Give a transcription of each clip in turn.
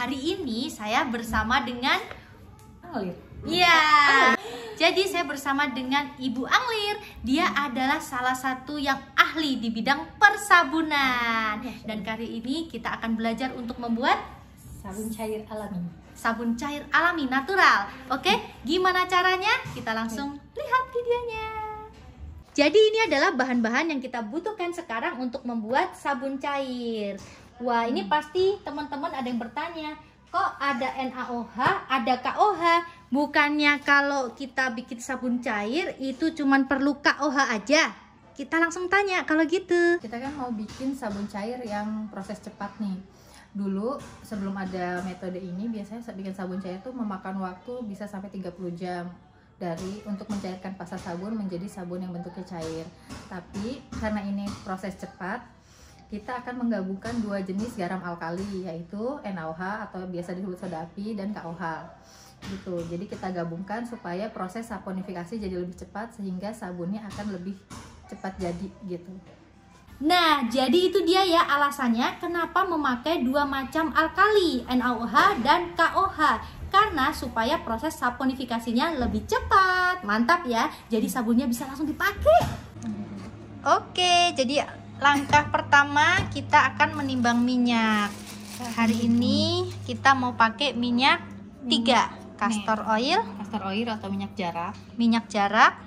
hari ini saya bersama dengan Anglir. Iya. Jadi saya bersama dengan Ibu Anglir. Dia adalah salah satu yang ahli di bidang persabunan. Dan kali ini kita akan belajar untuk membuat Sabun cair alami. Sabun cair alami natural. Oke, gimana caranya? Kita langsung lihat videonya. Jadi ini adalah bahan-bahan yang kita butuhkan sekarang untuk membuat sabun cair. Wah, ini pasti teman-teman ada yang bertanya, kok ada NaOH, ada KOH? Bukannya kalau kita bikin sabun cair itu cuman perlu KOH aja? Kita langsung tanya kalau gitu. Kita kan mau bikin sabun cair yang proses cepat nih. Dulu sebelum ada metode ini biasanya bikin sabun cair tuh memakan waktu bisa sampai 30 jam untuk mencairkan pasta sabun menjadi sabun yang bentuknya cair. Tapi karena ini proses cepat, kita akan menggabungkan dua jenis garam alkali, yaitu NaOH atau biasa disebut soda api dan KOH gitu. Jadi kita gabungkan supaya proses saponifikasi jadi lebih cepat sehingga sabunnya akan lebih cepat jadi gitu. Nah, jadi itu dia ya alasannya kenapa memakai dua macam alkali, NaOH dan KOH. Karena supaya proses saponifikasinya lebih cepat. Mantap ya, jadi sabunnya bisa langsung dipakai. Oke, jadi langkah pertama kita akan menimbang minyak. Hari ini kita mau pakai minyak 3, castor oil. Castor oil atau minyak jarak. Minyak jarak.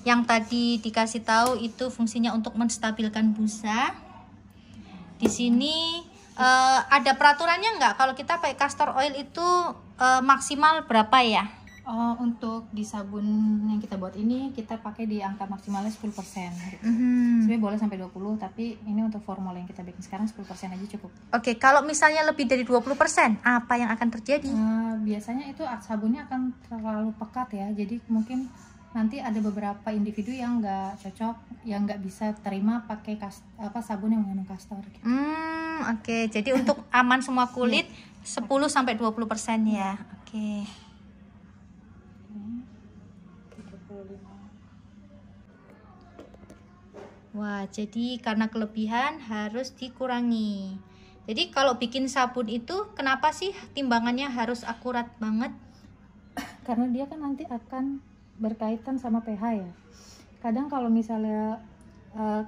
Yang tadi dikasih tahu itu fungsinya untuk menstabilkan busa. Di sini ada peraturannya nggak kalau kita pakai castor oil itu maksimal berapa ya? Untuk di sabun yang kita buat ini kita pakai di angka maksimalnya 10%. Gitu. Sebenarnya boleh sampai 20, tapi ini untuk formula yang kita bikin sekarang 10% aja cukup. Oke, kalau misalnya lebih dari 20%, apa yang akan terjadi? Biasanya itu sabunnya akan terlalu pekat ya. Jadi mungkin nanti ada beberapa individu yang nggak cocok, yang nggak bisa terima pakai sabun yang mengandung castor. Gitu. Oke. Jadi untuk aman semua kulit 10-20% ya. Oke. 35. Wah, jadi karena kelebihan harus dikurangi. Jadi kalau bikin sabun itu kenapa sih timbangannya harus akurat banget? Karena dia kan nanti akan berkaitan sama pH ya. Kadang kalau misalnya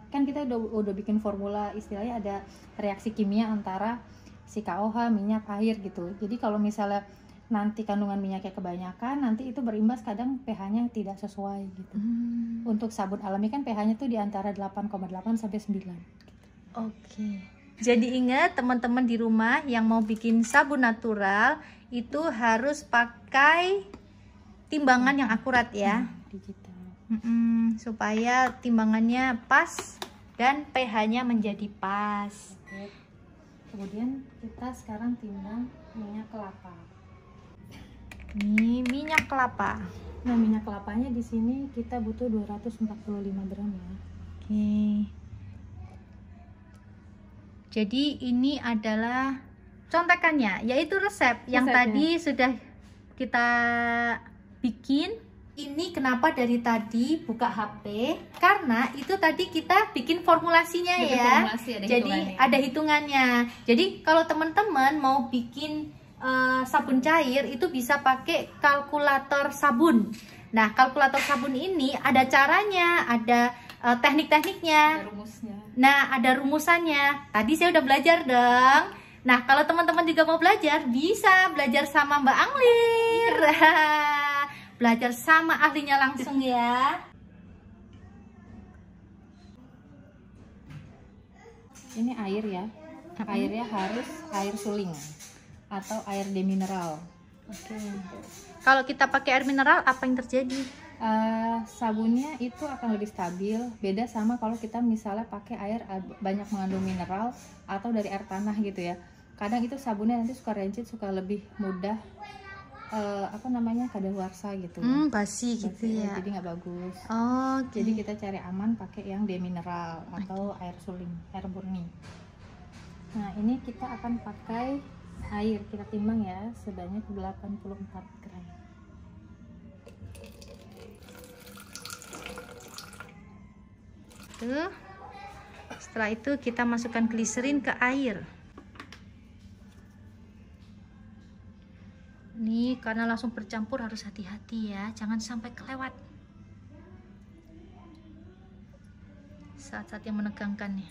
kan kita udah bikin formula, istilahnya ada reaksi kimia antara si KOH, minyak, air gitu. Jadi kalau misalnya nanti kandungan minyaknya kebanyakan, nanti itu berimbas kadang pH-nya tidak sesuai gitu. Untuk sabun alami kan pH-nya tuh di antara 8,8 sampai 9 gitu. Oke. Jadi ingat teman-teman di rumah yang mau bikin sabun natural itu harus pakai timbangan yang akurat ya. Digital. Supaya timbangannya pas dan pH-nya menjadi pas. Oke. Kemudian kita sekarang timbang minyak kelapa. Ini minyak kelapa. Nah, minyak kelapanya di sini kita butuh 245 gram ya. Oke. Jadi ini adalah contekannya, yaitu resep yang tadi sudah kita bikin. Ini kenapa dari tadi buka HP? Karena itu tadi kita bikin formulasinya ya. Jadi ada hitungannya. Jadi kalau teman-teman mau bikin sabun cair itu bisa pakai kalkulator sabun. Nah, kalkulator sabun ini ada caranya, ada teknik-tekniknya. Ada rumusnya. Nah, ada rumusannya. Tadi saya udah belajar dong. Nah, kalau teman-teman juga mau belajar, bisa belajar sama Mbak Anglir. Belajar sama ahlinya langsung ya. Ini air ya. Airnya harus air suling atau air demineral. Oke. Kalau kita pakai air mineral, apa yang terjadi? Sabunnya itu akan lebih stabil. Beda sama kalau kita misalnya pakai air banyak mengandung mineral atau dari air tanah gitu ya. Kadang itu sabunnya nanti suka rencit, suka lebih mudah kadaluarsa gitu. Basi gitu ya. Jadi nggak bagus. Okay. Jadi kita cari aman pakai yang demineral atau air suling, air murni. Nah, ini kita akan pakai air, kita timbang ya sebanyak 84 gram. Tuh. Setelah itu kita masukkan gliserin ke air. Nih karena langsung bercampur harus hati-hati ya, jangan sampai kelewat saat-saat yang menegangkan nih.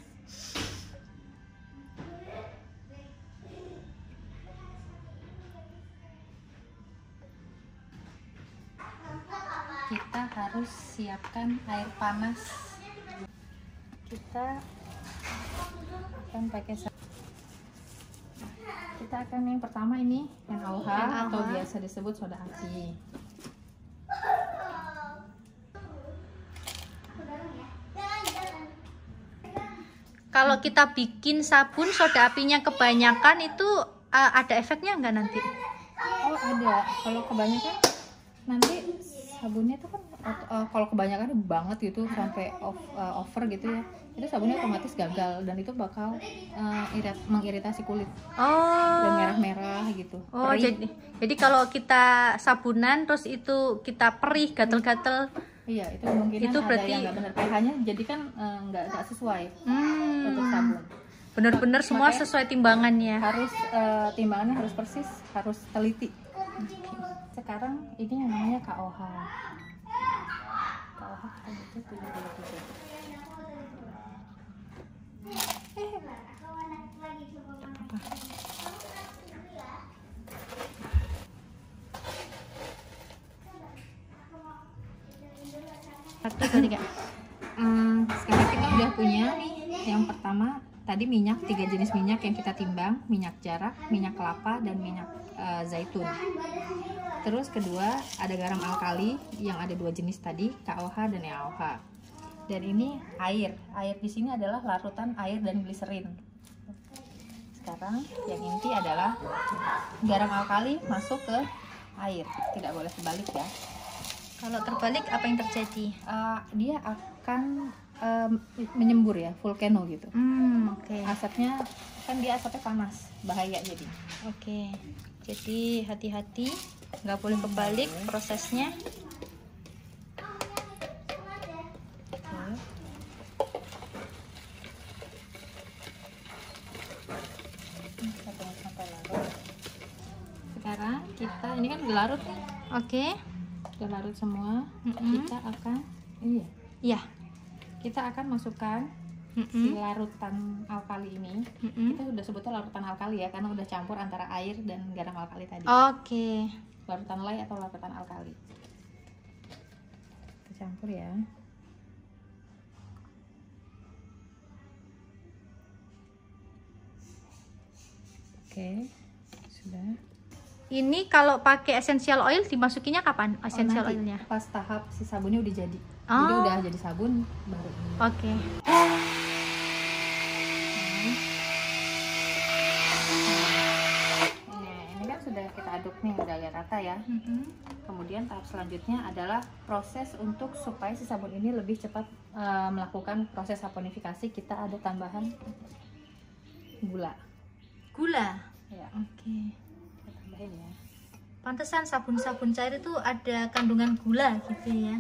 Kita harus siapkan air panas. Kita akan pakai yang pertama ini NaOH atau biasa disebut soda api. Kalau kita bikin sabun soda apinya kebanyakan itu ada efeknya nggak nanti? Oh ada, kalau kebanyakan nanti sabunnya itu kan kalau kebanyakan banget gitu sampai over gitu ya, itu sabunnya otomatis gagal dan itu bakal mengiritasi kulit. Dan merah-merah gitu. Jadi kalau kita sabunan terus itu kita perih gatel-gatel, iya itu kemungkinan itu berarti ada yang nggak benar pH-nya, jadi kan nggak sesuai untuk sabun. Bener-bener semua sesuai timbangannya. Harus timbangannya harus persis, harus teliti. Sekarang ini yang namanya KOH. KOH itu 77. Sekarang kita udah punya yang pertama tadi minyak, 3 jenis minyak yang kita timbang, minyak jarak, minyak kelapa, dan minyak zaitun. Terus kedua ada garam alkali yang ada 2 jenis tadi, KOH dan NaOH. Dan ini air di sini adalah larutan air dan gliserin. Sekarang yang inti adalah garam alkali masuk ke air, tidak boleh terbalik ya. Kalau terbalik apa yang terjadi? Dia akan menyembur ya, volcano gitu. Asapnya kan dia asapnya panas, bahaya jadi. Jadi hati-hati, nggak boleh kebalik prosesnya. Sekarang kita ini kan udah larut nih. Udah larut semua. Kita akan kita akan masukkan si larutan alkali ini. Kita sudah sebutnya larutan alkali ya, karena udah campur antara air dan garam alkali tadi. Larutan lye atau larutan alkali. Kita campur ya. Sudah. Ini kalau pakai essential oil dimasukinya kapan? Essential oilnya? Pas tahap si sabunnya udah jadi. Jadi udah jadi sabun baru. Ini kan sudah kita aduk nih, udah agak rata ya. Kemudian tahap selanjutnya adalah proses untuk supaya si sabun ini lebih cepat melakukan proses saponifikasi. Kita ada tambahan gula. Ya. Kita tambahin ya. Pantesan sabun-sabun cair itu ada kandungan gula gitu ya.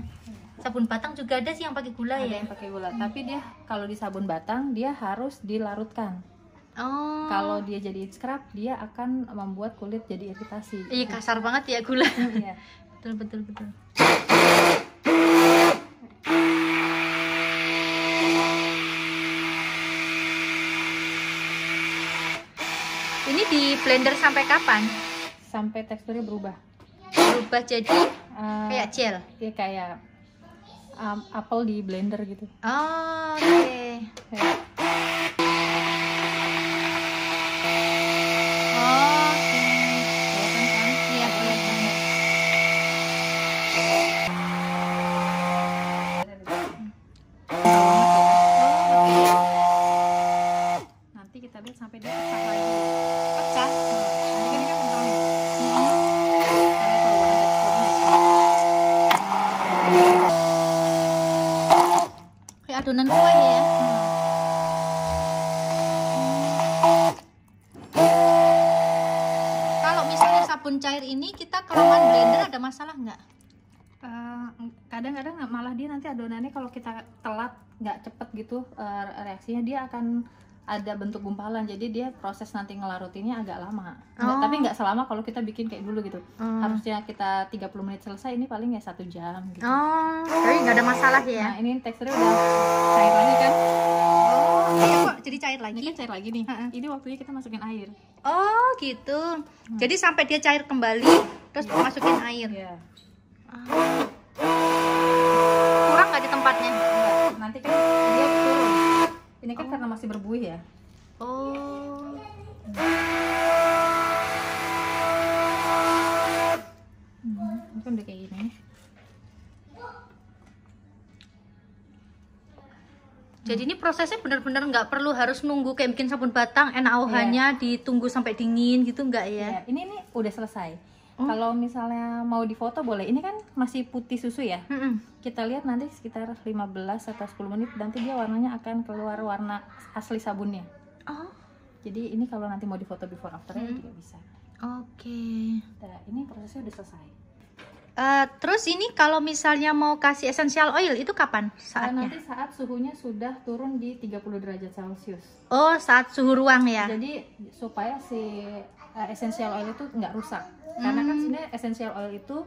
Sabun batang juga ada sih yang pakai gula ada ya. Yang pakai gula, tapi dia kalau di sabun batang dia harus dilarutkan. Kalau dia jadi scrub dia akan membuat kulit jadi iritasi. Iya, kasar banget ya gula. Iya. betul. Ini di blender sampai kapan? Sampai teksturnya berubah Jadi kayak gel. Dia kayak apel di blender gitu. Nanti kita lihat sampai dia pecah lagi. Kayak adonan kue ya. Kalau misalnya sabun cair ini kita kelamaan blender ada masalah nggak? Kadang-kadang malah dia nanti adonannya kalau kita telat nggak cepet gitu reaksinya, dia akan ada bentuk gumpalan, jadi dia proses nanti ngelarutinnya agak lama. Oh. Tapi nggak selama kalau kita bikin kayak dulu gitu. Harusnya kita 30 menit selesai, ini paling ya 1 jam gitu. Oh, tapi nggak ada masalah ya. Nah ini teksturnya udah cair lagi kan. Oh, kok jadi cair lagi? Ini kan cair lagi nih. Ini waktunya kita masukin air. Oh gitu. Jadi sampai dia cair kembali, terus masukin air. Iya. Kurang nggak di tempatnya? Enggak, nanti kan dia turun. Ini kan karena masih berbuih ya. Oh. Mungkin udah kayak gini. Jadi ini prosesnya benar-benar nggak perlu harus nunggu kayak bikin sabun batang, NaOH-nya ditunggu sampai dingin gitu nggak ya? Iya, ini udah selesai. Kalau misalnya mau difoto boleh. Ini kan masih putih susu ya. Kita lihat nanti sekitar 15 atau 10 menit nanti dia warnanya akan keluar warna asli sabunnya. Oh. Jadi ini kalau nanti mau difoto before afternya juga bisa. Oke. Nah, ini prosesnya udah selesai. Terus ini kalau misalnya mau kasih essential oil itu kapan saatnya? Nanti saat suhunya sudah turun di 30 derajat Celcius. Oh, saat suhu ruang ya? Jadi supaya si essential oil itu nggak rusak. Karena kan sebenarnya essential oil itu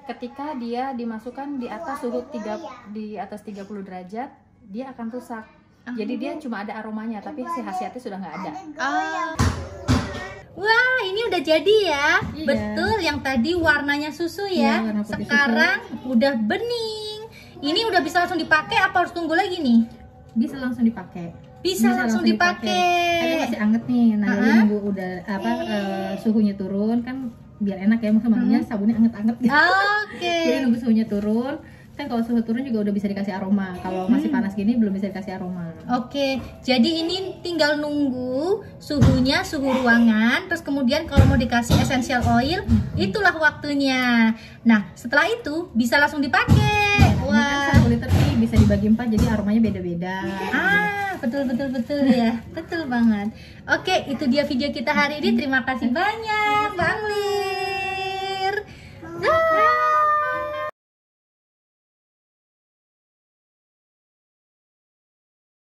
ketika dia dimasukkan di atas suhu 30 derajat, dia akan rusak. Jadi dia cuma ada aromanya, tapi si khasiatnya sudah nggak ada. Wah, ini udah jadi ya. Iya. Betul, yang tadi warnanya susu ya. Iya, warna putih Sekarang udah bening. Ini udah bisa langsung dipakai apa harus tunggu lagi nih? Bisa langsung dipakai. Bisa langsung dipakai. Karena masih anget nih. Nah, jadi nunggu udah suhunya turun kan biar enak ya, maksudnya sabunnya anget-anget gitu. Oke. Jadi nunggu suhunya turun. Kan kalau suhu turun juga udah bisa dikasih aroma. Kalau masih panas gini belum bisa dikasih aroma. Oke, jadi ini tinggal nunggu suhunya, suhu ruangan. Terus kemudian kalau mau dikasih essential oil, itulah waktunya. Nah, setelah itu bisa langsung dipakai. Wah. Kan 1 liter nih bisa dibagi 4, jadi aromanya beda-beda. Betul ya, betul banget. Oke, itu dia video kita hari ini. Terima kasih banyak, Bang Li.